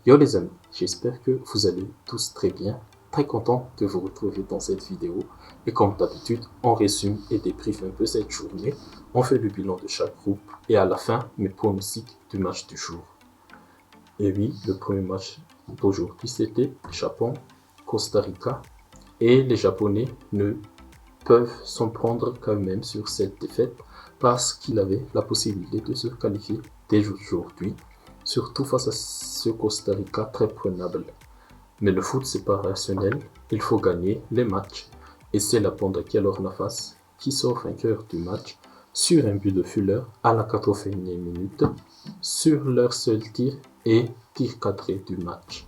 Yo les amis, j'espère que vous allez tous très bien. Très content de vous retrouver dans cette vidéo. Et comme d'habitude, on résume et débriefe un peu cette journée. On fait le bilan de chaque groupe et à la fin, mes pronostics du match du jour. Et oui, le premier match d'aujourd'hui, c'était Japon-Costa Rica. Et les Japonais ne peuvent s'en prendre quand même sur cette défaite parce qu'ils avaient la possibilité de se qualifier dès aujourd'hui, surtout face à ce Costa Rica très prenable. Mais le foot, c'est pas rationnel, il faut gagner les matchs. Et c'est la Panda Keylor Navas qui sort vainqueur du match sur un but de Fuller à la 81e minute, sur leur seul tir et tir cadré du match.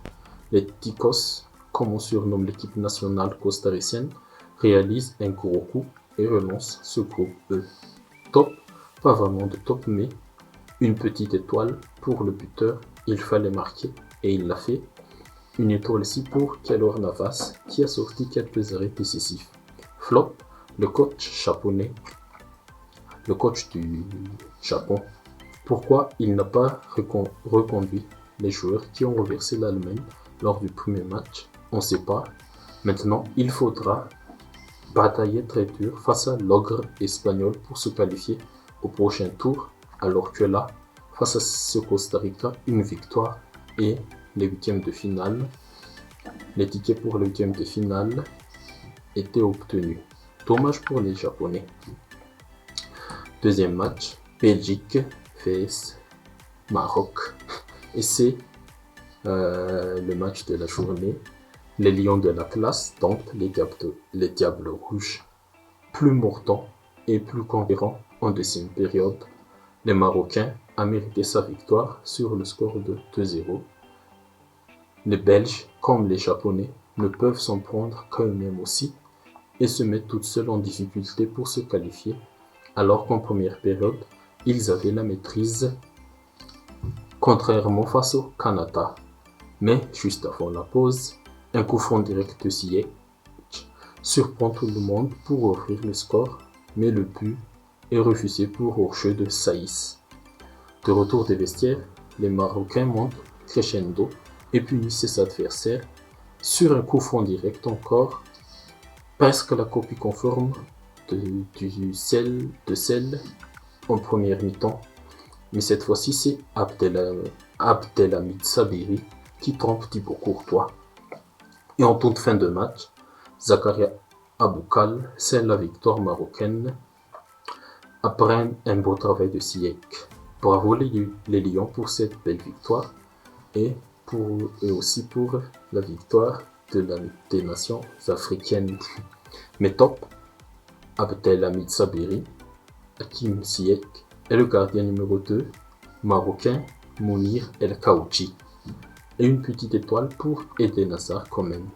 Les Ticos, comme on surnomme l'équipe nationale costaricienne, réalise un gros coup et relance ce groupe E. Top, pas vraiment de top, mais une petite étoile pour le buteur, il fallait marquer et il l'a fait. Une étoile aussi pour Keylor Navas qui a sorti quelques arrêts décisifs. Flop, le coach japonais, le coach du Japon. Pourquoi il n'a pas reconduit les joueurs qui ont reversé l'Allemagne lors du premier match? On ne sait pas. Maintenant, il faudra batailler très dur face à l'ogre espagnol pour se qualifier au prochain tour, alors que là, face à ce Costa Rica, une victoire et les huitièmes de finale, les tickets pour les huitièmes de finale étaient obtenus. Dommage pour les Japonais. Deuxième match, Belgique vs Maroc. Et c'est le match de la journée. Les Lions de l'Atlas, donc les Diables Rouges, plus mordants et plus conquérants en deuxième période. Les Marocains a mérité sa victoire sur le score de 2-0. Les Belges, comme les Japonais, ne peuvent s'en prendre qu'eux-mêmes aussi et se mettent toutes seules en difficulté pour se qualifier, alors qu'en première période, ils avaient la maîtrise, contrairement face au Canada. Mais juste avant la pause, un coup franc direct de Ziyech surprend tout le monde pour ouvrir le score, mais le but est refusé pour hors-jeu de Saïs. De retour des vestiaires, les Marocains montent crescendo et punissent ses adversaires sur un coup franc direct encore, presque la copie conforme du sel en première mi-temps. Mais cette fois-ci, c'est Abdelhamid Sabiri qui trompe Thibaut Courtois. Et en toute fin de match, Zakaria Aboukal scelle la victoire marocaine après un beau travail de Ziyech. Bravo les Lions pour cette belle victoire et aussi pour la victoire des nations africaines. Mais top, Abdelhamid Sabiri, Hakim Ziyech et le gardien numéro 2 marocain Mounir El Kaouchi. Et une petite étoile pour Eden Hazard quand même.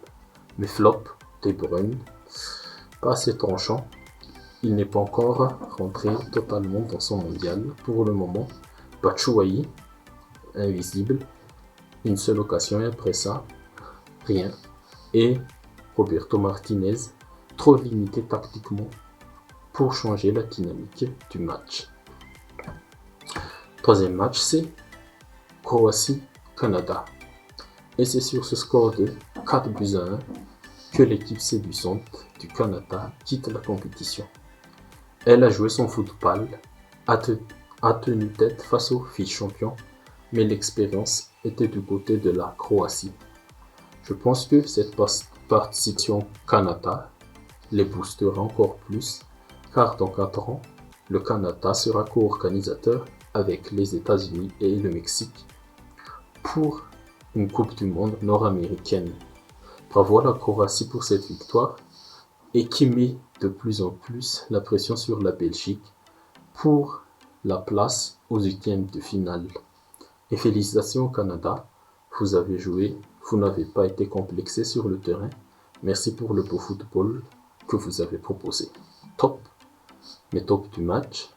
Mais flop, De Bruyne, pas assez tranchant. Il n'est pas encore rentré totalement dans son mondial pour le moment. Batshuayi, invisible. Une seule occasion et après ça, rien. Et Roberto Martinez, trop limité tactiquement pour changer la dynamique du match. Troisième match, c'est Croatie-Canada. Et c'est sur ce score de 4-1 que l'équipe séduisante du Canada quitte la compétition. Elle a joué son football, a tenu tête face aux vice-champions, mais l'expérience était du côté de la Croatie. Je pense que cette participation Canada les boostera encore plus, car dans 4 ans, le Canada sera co-organisateur avec les États-Unis et le Mexique pour une Coupe du Monde nord-américaine. Bravo à la Croatie pour cette victoire et qui met de plus en plus la pression sur la Belgique pour la place aux huitièmes de finale. Et félicitations au Canada, vous avez joué, vous n'avez pas été complexé sur le terrain. Merci pour le beau football que vous avez proposé. Top, mais top du match,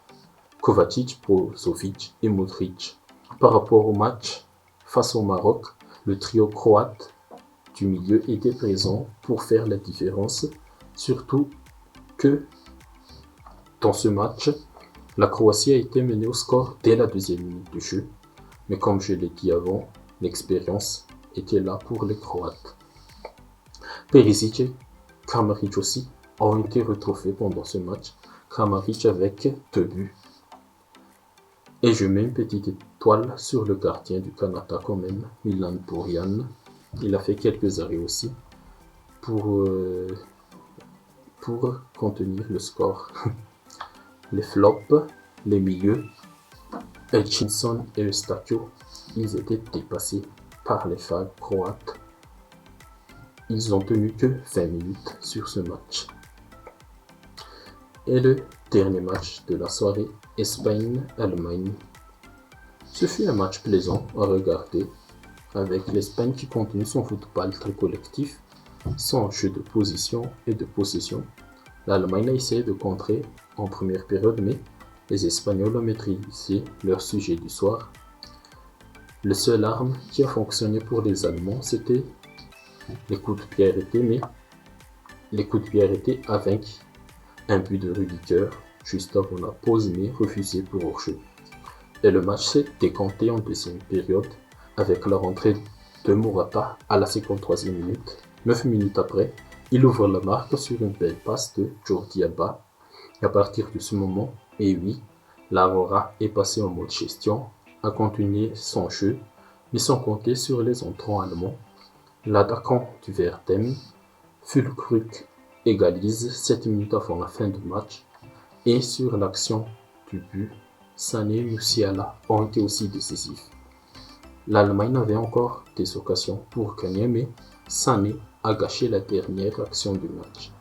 Kovacic, Brozovic et Modric. Par rapport au match face au Maroc, le trio croate du milieu était présent pour faire la différence, surtout que dans ce match, la Croatie a été menée au score dès la deuxième minute du jeu, mais comme je l'ai dit avant, l'expérience était là pour les Croates. Perisic et Kramaric aussi ont été retrouvés pendant ce match. Kramaric avec 2 buts. Et je mets une petite étoile sur le gardien du Canada quand même, Milan Borjan. Il a fait quelques arrêts aussi pour contenir le score. Les flops, les milieux, Hutchinson et Eustáquio, ils étaient dépassés par les fans croates. Ils ont tenu que 20 minutes sur ce match. Et le dernier match de la soirée, Espagne-Allemagne. Ce fut un match plaisant à regarder, avec l'Espagne qui continue son football très collectif, sans jeu de position et de possession. L'Allemagne a essayé de contrer en première période, mais les Espagnols ont maîtrisé leur sujet du soir. Le seul arme qui a fonctionné pour les Allemands, c'était les coups de pied arrêtés, mais les coups de pied arrêtés avec un but de Rudiger juste avant la pause, mais refusé pour hors-jeu. Et le match s'est décanté en deuxième période avec la rentrée de Morata à la 53e minute. 9 minutes après, il ouvre la marque sur une belle passe de Jordi Alba. Et à partir de ce moment, et oui, l'Aurora est passé en mode gestion, a continué son jeu, mais sans compter sur les entrants allemands. L'attaquant du Werder, Füllkrug, égalise 7 minutes avant la fin du match. Et sur l'action du but, Sané et Musiala ont été aussi décisifs. L'Allemagne avait encore des occasions pour gagner, mais Sané a gâché la dernière action du match.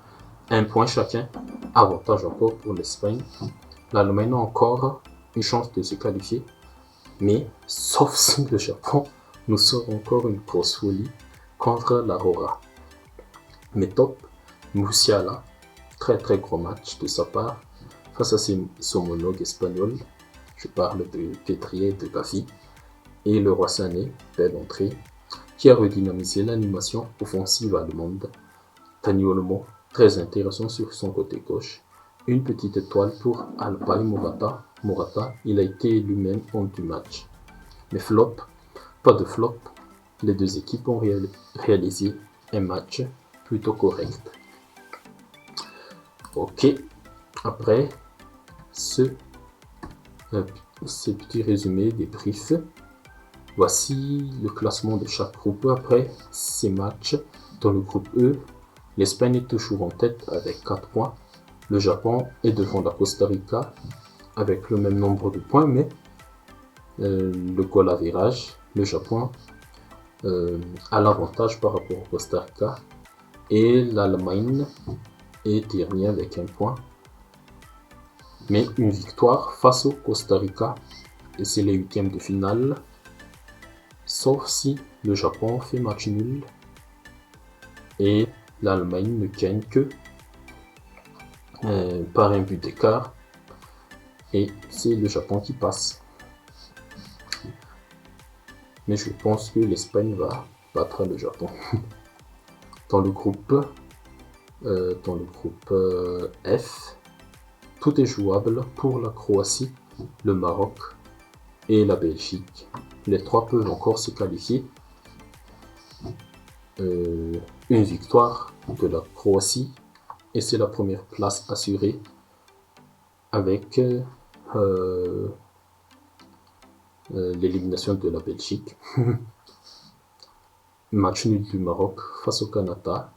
1 point chacun, avantage encore pour l'Espagne. L'Allemagne a encore une chance de se qualifier, mais sauf si le Japon nous sort encore une grosse folie contre l'Aurora. Mais top, Musiala, très gros match de sa part face à son homologue espagnol. Je parle de Pedri et de Gavi. Et le roi Sané, belle entrée, qui a redynamisé l'animation offensive allemande. Dani Olmo, très intéressant sur son côté gauche. Une petite étoile pour Alba et Morata. Morata, il a été lui-même homme du match. Mais flop, pas de flop. Les deux équipes ont réalisé un match plutôt correct. Ok, après ce petit résumé des briefs, voici le classement de chaque groupe après ces matchs. Dans le groupe E, l'Espagne est toujours en tête avec 4 points. Le Japon est devant la Costa Rica avec le même nombre de points, mais le goal average, le Japon a l'avantage par rapport au Costa Rica. Et l'Allemagne est dernier avec 1 point. Mais une victoire face au Costa Rica, et c'est les 8e de finale. Sauf si le Japon fait match nul et l'Allemagne ne gagne que par un but d'écart. Et c'est le Japon qui passe. Mais je pense que l'Espagne va battre le Japon. Dans le groupe F, tout est jouable pour la Croatie, le Maroc et la Belgique. Les 3 peuvent encore se qualifier. Une victoire de la Croatie et c'est la première place assurée avec l'élimination de la Belgique. Match nul du Maroc face au Canada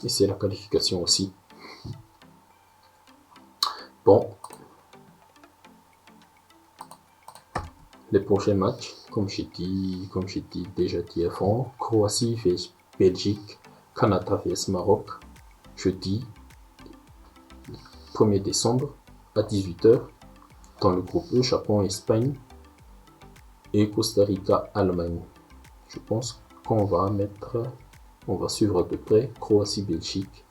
et c'est la qualification aussi. Bon, les prochains matchs, comme j'ai déjà dit avant, Croatie vs Belgique, Canada vs Maroc, jeudi 1er décembre à 18h. Dans le groupe E, Japon, Espagne et Costa Rica, Allemagne. Je pense qu'on va suivre de près Croatie, Belgique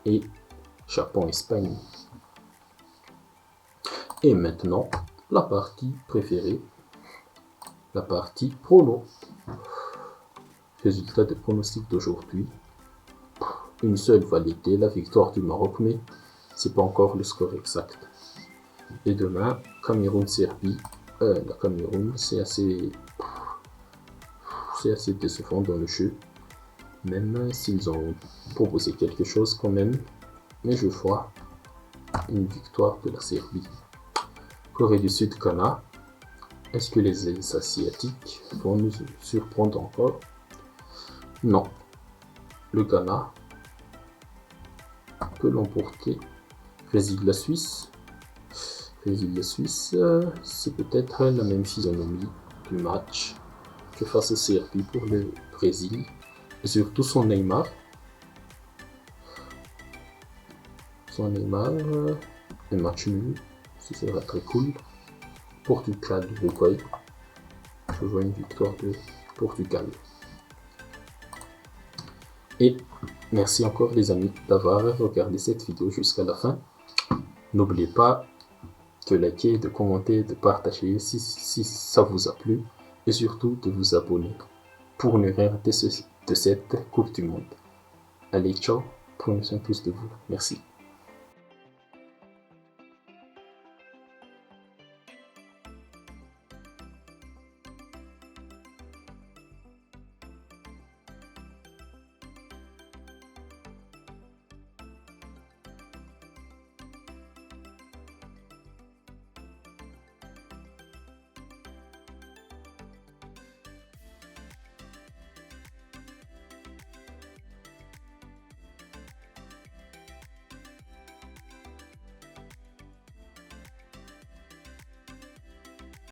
et Japon, Espagne. Et maintenant, la partie préférée, la partie prono. Résultat des pronostics d'aujourd'hui. Une seule validée, la victoire du Maroc, mais c'est pas encore le score exact. Et demain, Cameroun-Serbie. La Cameroun, c'est assez... c'est assez décevant dans le jeu, même s'ils ont proposé quelque chose quand même, mais je vois une victoire de la Serbie. Corée du Sud, Ghana. Est-ce que les Asiatiques vont nous surprendre encore? Non. Le Ghana peut l'emporter. Brésil, la Suisse. Brésil, la Suisse, c'est peut-être la même physionomie du match que face à Serbie pour le Brésil, et surtout son Neymar. Son Neymar, un match nul, ce sera très cool. Portugal, Uruguay, je vois une victoire de Portugal. Et merci encore les amis d'avoir regardé cette vidéo jusqu'à la fin. N'oubliez pas de liker, de commenter, de partager si ça vous a plu, et surtout de vous abonner pour ne rien rater de cette Coupe du Monde. Allez, ciao, prenez soin tous de vous. Merci.